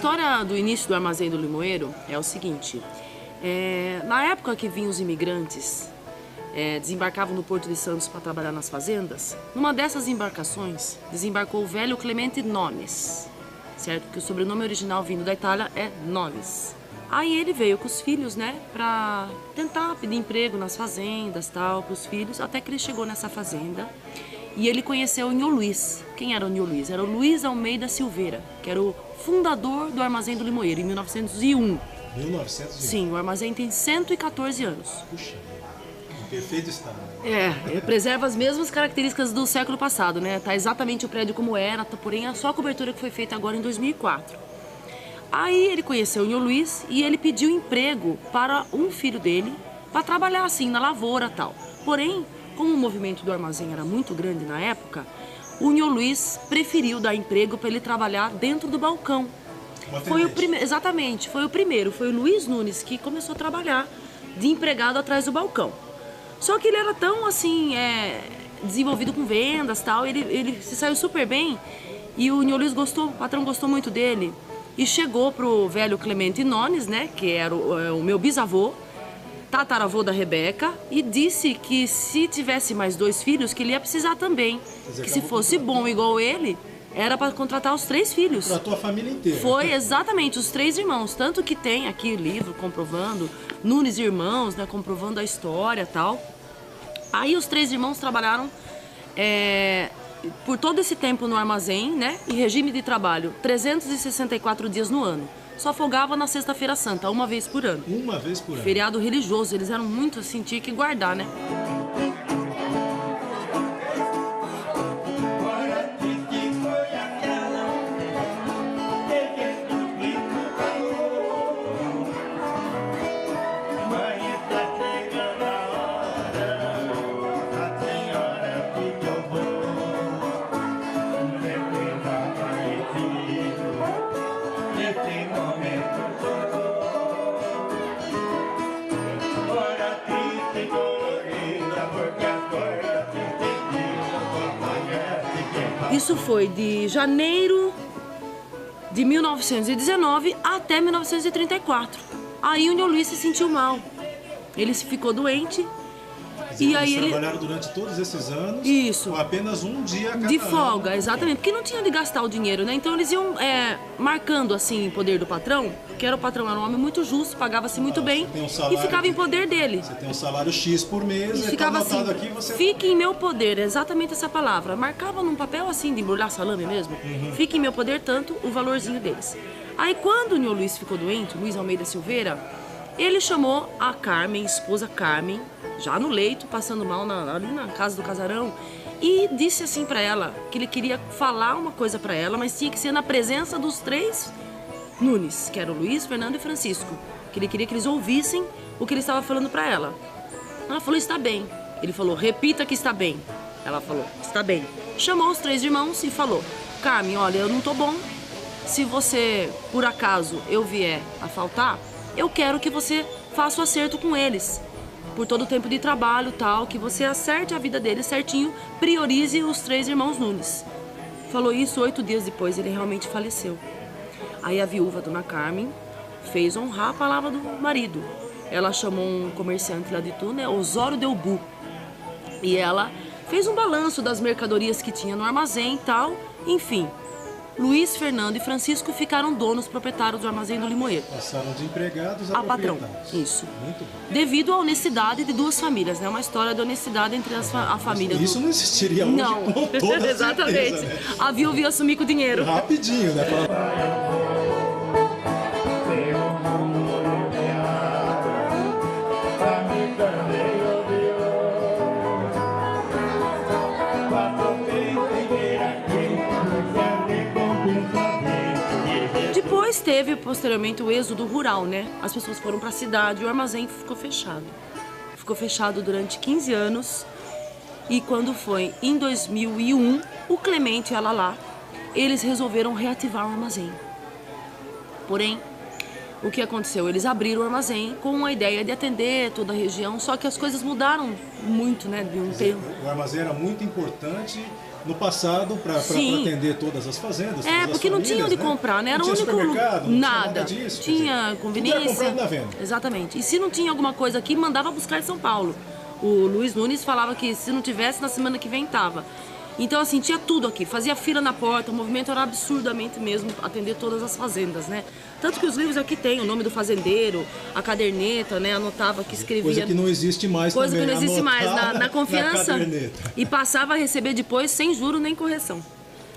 história do início do Armazém do Limoeiro é o seguinte. Na época que vinham os imigrantes, desembarcavam no Porto de Santos para trabalhar nas fazendas, numa dessas embarcações desembarcou o velho Clemente Nones, certo? Porque o sobrenome original vindo da Itália é Nones. Aí ele veio com os filhos, né, para tentar pedir emprego nas fazendas, tal, para os filhos, até que ele chegou nessa fazenda e ele conheceu o Nhô Luiz. Quem era o Nhô Luiz? Era o Luiz Almeida Silveira, que era o fundador do Armazém do Limoeiro, em 1901. 1901? Sim, o armazém tem 114 anos. Puxa, em perfeito estado. Preserva as mesmas características do século passado, né? Tá exatamente o prédio como era, porém é só a cobertura que foi feita agora em 2004. Aí ele conheceu o Nhô Luiz e ele pediu emprego para um filho dele para trabalhar assim na lavoura e tal. Porém, como o movimento do armazém era muito grande na época, o Nhô Luiz preferiu dar emprego para ele trabalhar dentro do balcão. Foi o primeiro, exatamente, foi o primeiro, foi o Luiz Nunes que começou a trabalhar de empregado atrás do balcão. Só que ele era tão assim, desenvolvido com vendas e tal, ele se saiu super bem e o Nhô Luiz gostou, o patrão gostou muito dele. E chegou pro velho Clemente Nones, né, que era o meu bisavô, tataravô da Rebeca, e disse que se tivesse mais 2 filhos, que ele ia precisar também. Que se fosse bom igual ele, era para contratar os 3 filhos. Para a tua família inteira. Foi exatamente, os 3 irmãos. Tanto que tem aqui o livro comprovando, Nunes e Irmãos, né, comprovando a história e tal. Aí os 3 irmãos trabalharam por todo esse tempo no armazém, né? Em regime de trabalho, 364 dias no ano. Só folgava na Sexta-feira Santa, uma vez por ano. Uma vez por ano. Feriado religioso, eles eram muito assim, tinha que guardar, né? Isso foi de janeiro de 1919 até 1934. Aí o Nhô Luiz se sentiu mal. Ele ficou doente. E aí eles trabalharam durante todos esses anos. Isso. Com apenas um dia a cada de folga, ano. Exatamente. Porque não tinha de gastar o dinheiro, né? Então eles iam marcando assim o poder do patrão, que era um homem muito justo, pagava-se muito bem e ficava em poder dele. Você tem um salário X por mês e ficava tá anotado assim, aqui, você... fique em meu poder, é exatamente essa palavra. Marcava num papel assim, de embrulhar salame mesmo. Fique em meu poder, tanto o valorzinho deles. Aí quando o Nhô Luiz ficou doente, Luiz Almeida Silveira, ele chamou a Carmen, esposa Carmen, já no leito, passando mal ali na casa do casarão, e disse assim pra ela, que ele queria falar uma coisa pra ela, mas tinha que ser na presença dos 3 Nunes, que eram Luiz, Fernando e Francisco, que ele queria que eles ouvissem o que ele estava falando pra ela. Ela falou, está bem. Ele falou, repita que está bem. Ela falou, está bem. Chamou os 3 irmãos e falou, Carmen, olha, eu não tô bom. Se você, por acaso, eu vier a faltar, eu quero que você faça o acerto com eles. Por todo o tempo de trabalho e tal, que você acerte a vida deles certinho, priorize os 3 irmãos Nunes. Falou isso, 8 dias depois ele realmente faleceu. Aí a viúva, Dona Carmen, fez honrar a palavra do marido. Ela chamou um comerciante lá de Itu, né, Osório Delbu. E ela fez um balanço das mercadorias que tinha no armazém e tal, enfim. Luiz, Fernando e Francisco ficaram donos proprietários do Armazém do Limoeiro. Passaram de empregados a patrão. Isso. Muito bom. Devido à honestidade de 2 famílias, né? Uma história de honestidade entre a família. Isso não existiria hoje, não. Com toda Exatamente. Certeza, né? A viúva ia assumir com o dinheiro. Rapidinho, né? Depois teve, posteriormente, o êxodo rural, né? As pessoas foram para a cidade e o armazém ficou fechado. Ficou fechado durante 15 anos. E quando foi em 2001, o Clemente e a Lalá, eles resolveram reativar o armazém. Porém, o que aconteceu? Eles abriram o armazém com a ideia de atender toda a região, só que as coisas mudaram muito, né? De um tempo. O armazém era muito importante no passado para atender todas as fazendas. É, porque não tinha onde comprar, né? Era o único. Supermercado, nada. Tinha disso. Tinha conveniência. Tudo era comprado na venda. Exatamente. E se não tinha alguma coisa aqui, mandava buscar em São Paulo. O Luiz Nunes falava que se não tivesse, na semana que vem tava. Então, assim, tinha tudo aqui. Fazia fila na porta, o movimento era absurdamente mesmo atender todas as fazendas, né? Tanto que os livros aqui tem o nome do fazendeiro, a caderneta, né? Anotava que escrevia. Coisa que não existe mais Coisa também. que não existe mais, na confiança. caderneta. E passava a receber depois sem juro nem correção.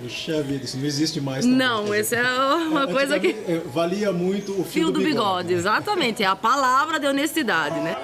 Puxa vida, isso não existe mais também. Não, essa é uma coisa que... Valia muito o Fio do bigode, exatamente. É a palavra de honestidade, né?